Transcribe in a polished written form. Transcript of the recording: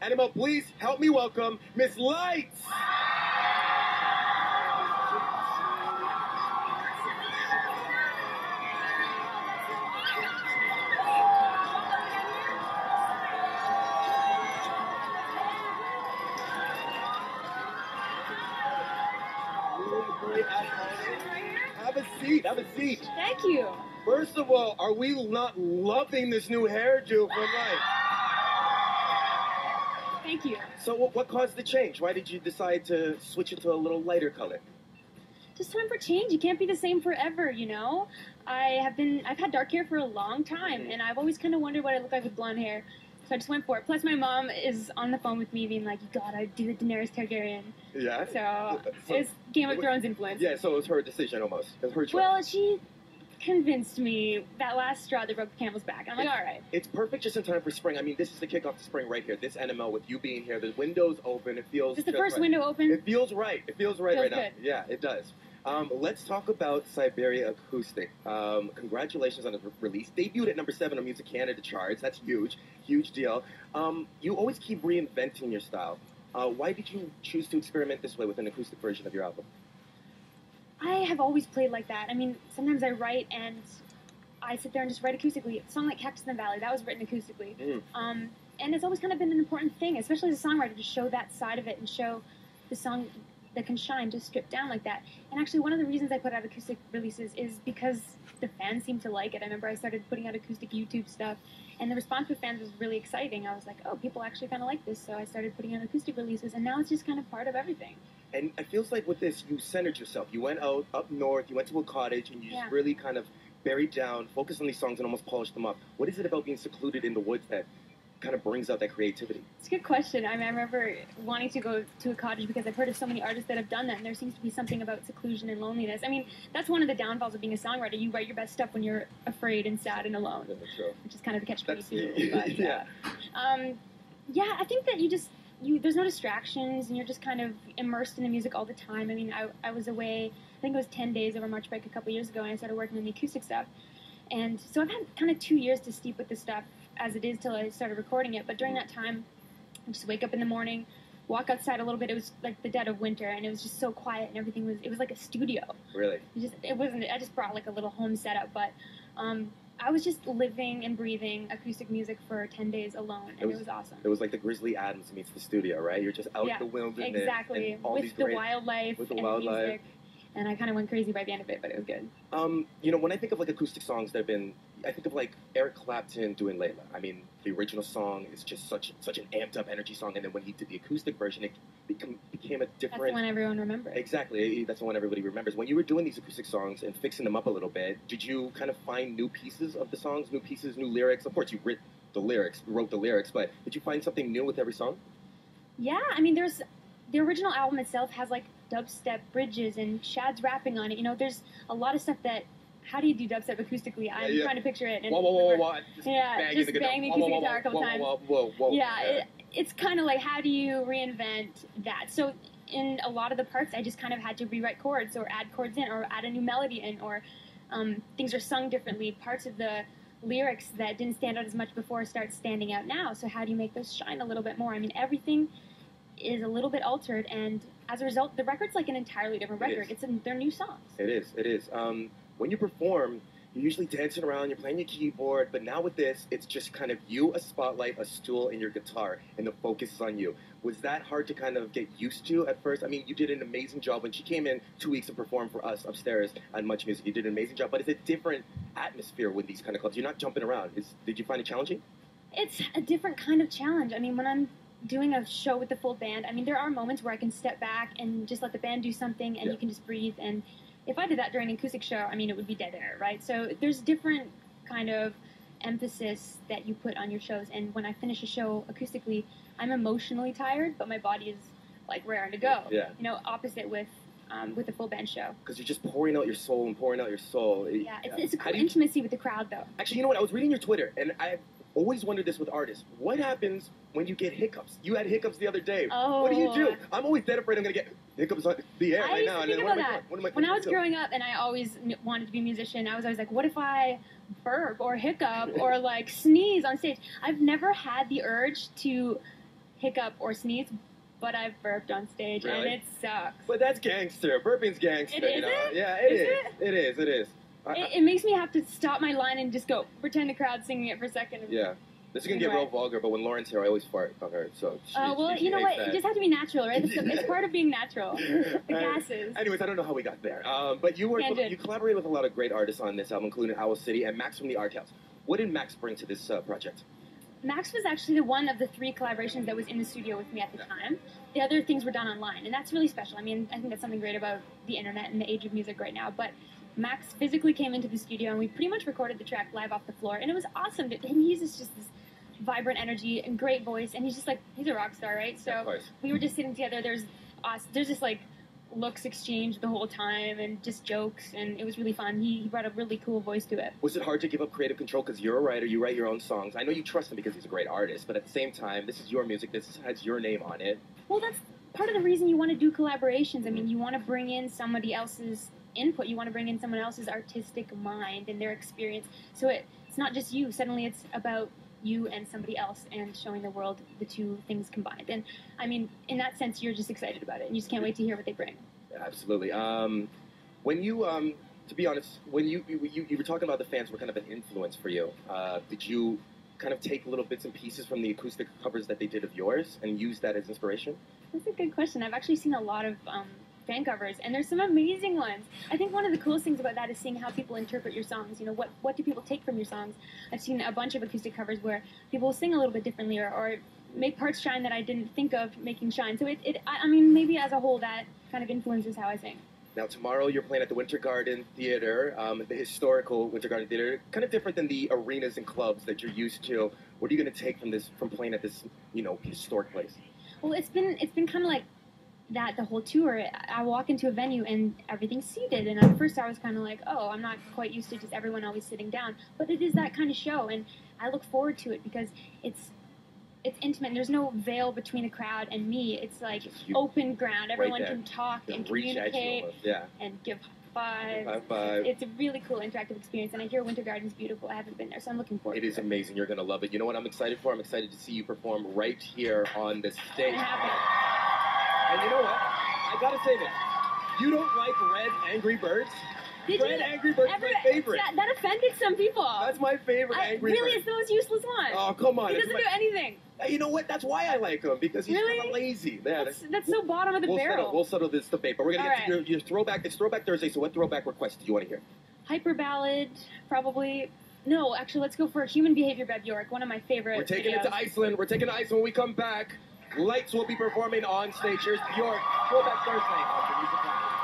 Animal, please help me welcome Miss Lights. Have a seat. Have a seat. Thank you. First of all, are we not loving this new hairdo from Light? Thank you. So what caused the change? Why did you decide to switch it to a little lighter color? Just time for change. You can't be the same forever, you know? I've had dark hair for a long time, and I've always kind of wondered what I look like with blonde hair. So I just went for it. Plus, my mom is on the phone with me being like, you gotta do the Daenerys Targaryen. Yeah? So it's Game of Thrones influence. Yeah, so it was her decision almost. It was her choice. Well, she convinced me that last straw that broke the camel's back. I'm like, all right. It's perfect just in time for spring. I mean, this is the kickoff to spring right here. This NML with you being here, the window's open. It feels Is the first right. window open? It feels right. It feels right Feels right now. good. Yeah, it does. Let's talk about Siberia Acoustic. Congratulations on the release. Debuted at number 7 on Music Canada charts. That's huge. Huge deal. You always keep reinventing your style. Why did you choose to experiment this way with an acoustic version of your album? I have always played like that. I mean, sometimes I write and I sit there and just write acoustically. A song like Cactus in the Valley, that was written acoustically. And it's always kind of been an important thing, especially as a songwriter, to show that side of it and show the song that can shine, just stripped down like that. And actually, one of the reasons I put out acoustic releases is because the fans seem to like it. I remember I started putting out acoustic YouTube stuff, and the response with fans was really exciting. I was like, oh, people actually kind of like this, so I started putting out acoustic releases, and now it's just kind of part of everything. And it feels like with this, you centered yourself. You went out up north, you went to a cottage, and you just really kind of buried down, focused on these songs, and almost polished them up. What is it about being secluded in the woods that kind of brings out that creativity? It's a good question. I mean, I remember wanting to go to a cottage because I've heard of so many artists that have done that, and there seems to be something about seclusion and loneliness. I mean, that's one of the downfalls of being a songwriter. You write your best stuff when you're afraid and sad and alone, which is kind of the catch-22. But, I think that there's no distractions, and you're just kind of immersed in the music all the time. I mean, I was away, I think it was 10 days over March break a couple years ago, and I started working on the acoustic stuff. And so I've had kind of 2 years to steep with this stuff as it is till I started recording it. But during that time, I just wake up in the morning, walk outside a little bit. It was like the dead of winter, and it was just so quiet, and everything it was like a studio. Really? I just brought like a little home setup, but I was just living and breathing acoustic music for 10 days alone, and it was awesome. It was like the Grizzly Adams meets the studio, right? You're just out in the wilderness. Exactly. With the wildlife and the music. And I kind of went crazy by the end of it, but it was good. When I think of like acoustic songs that have been, I think of like Eric Clapton doing Layla. I mean, the original song is just such an amped up energy song, and then when he did the acoustic version, it became a different. That's the one everyone remembers. Exactly, that's the one everybody remembers. When you were doing these acoustic songs and fixing them up a little bit, did you kind of find new pieces of the songs, new pieces, new lyrics? Of course, you wrote the lyrics, but did you find something new with every song? Yeah, I mean, the original album itself has like dubstep bridges and Shad's rapping on it. You know, there's a lot of stuff that. How do you do dubstep acoustically? I'm trying to picture it. And whoa. Just bang the acoustic guitar a couple times. Yeah, it's kind of like, how do you reinvent that? So in a lot of the parts, I just kind of had to rewrite chords or add chords in or add a new melody in, or things are sung differently. Parts of the lyrics that didn't stand out as much before start standing out now. So how do you make those shine a little bit more? I mean, everything is a little bit altered, and as a result, the record's like an entirely different record. They're new songs. It is. When you perform, you're usually dancing around, you're playing your keyboard, but now with this, it's just kind of you, a spotlight, a stool, and your guitar, and the focus is on you. Was that hard to kind of get used to at first? I mean, you did an amazing job. When she came in 2 weeks and performed for us upstairs at Much Music, you did an amazing job, but it's a different atmosphere with these kind of clubs. You're not jumping around. Did you find it challenging? It's a different kind of challenge. I mean, when I'm doing a show with the full band, I mean, there are moments where I can step back and just let the band do something, and you can just breathe. And if I did that during an acoustic show, I mean, it would be dead air, right? So there's different kind of emphasis that you put on your shows. And when I finish a show acoustically, I'm emotionally tired, but my body is like raring to go. Yeah. You know, opposite with a full band show. Because you're just pouring out your soul and pouring out your soul. Yeah, it's a cool intimacy with the crowd, though. Actually, you know what? I was reading your Twitter, and I've always wondered this with artists. What happens when you get hiccups? You had hiccups the other day. Oh. What do you do? I'm always dead afraid I'm going to get hiccups on the air right now. I used to think about that. When I was growing up and I always wanted to be a musician, I was always like, what if I burp or hiccup or like sneeze on stage? I've never had the urge to hiccup or sneeze, but I've burped on stage, and Really? it sucks. But that's gangster. Burping's gangster. Is you know? it? Yeah, Is It is. It is. It makes me have to stop my line and just go pretend the crowd's singing it for a second. Yeah. This is gonna get real vulgar, but when Lauren's here, I always fart on her. So. Well, you know what? It just has to be natural, right? It's part of being natural. The gases. Anyways, I don't know how we got there. But you collaborate with a lot of great artists on this album, including Owl City and Max from the Art House. What did Max bring to this project? Max was actually the one of the 3 collaborations that was in the studio with me at the time. The other things were done online, and that's really special. I mean, I think that's something great about the internet and the age of music right now. But Max physically came into the studio, and we pretty much recorded the track live off the floor, and it was awesome. And he's just this vibrant energy and great voice, and he's a rock star, right? So we were just sitting together. There's just like looks exchanged the whole time and just jokes, and it was really fun. He brought a really cool voice to it. Was it hard to give up creative control because you're a writer, you write your own songs? I know you trust him because he's a great artist, but at the same time, this is your music, this has your name on it. Well, that's part of the reason you want to do collaborations. I mean, you want to bring in somebody else's input, you want to bring in someone else's artistic mind and their experience, so it's not just you. Suddenly it's about you and somebody else and showing the world the 2 things combined. And I mean, in that sense, you're just excited about it, and you just can't wait to hear what they bring. Yeah, absolutely. When you, to be honest, when you were talking about the fans were kind of an influence for you, did you kind of take little bits and pieces from the acoustic covers that they did of yours and use that as inspiration? That's a good question. I've actually seen a lot of fan covers, and there's some amazing ones. I think one of the coolest things about that is seeing how people interpret your songs. You know, what do people take from your songs? I've seen a bunch of acoustic covers where people sing a little bit differently or make parts shine that I didn't think of making shine. So I mean, maybe as a whole that kind of influences how I sing. Now, tomorrow you're playing at the Winter Garden Theater, the historical Winter Garden Theater, kind of different than the arenas and clubs that you're used to. What are you going to take from playing at this, historic place? Well, it's been kind of like that the whole tour. I walk into a venue and everything's seated, and at first I was kind of like, oh, I'm not quite used to just everyone always sitting down, but it is that kind of show, and I look forward to it because it's intimate. There's no veil between the crowd and me. It's like open ground. Everyone can talk and communicate and give high fives. High five. It's a really cool interactive experience, and I hear Winter Garden's beautiful. I haven't been there, so I'm looking forward to it. It is amazing. You're going to love it. You know what I'm excited for? I'm excited to see you perform right here on the stage. And you know what? I got to say this. You don't like Red Angry Birds? Red Angry Birds is my favorite. That offended some people. That's my favorite Angry Bird. Really, it's the most useless one. Oh, come on. He doesn't do anything. You know what? That's why I like him, because he's kind of lazy. Yeah, that's so bottom of the barrel. We'll settle this debate, but we're going to get to your throwback. It's Throwback Thursday, so what throwback request do you want to hear? Hyper Ballad, probably. No, actually, let's go for Human Behavior by Bjork, one of my favorite We're taking videos. it to Iceland. We're taking it to Iceland when we come back. Lights will be performing on stage. Here's Bjork, Throwback Thursday on the Music Line.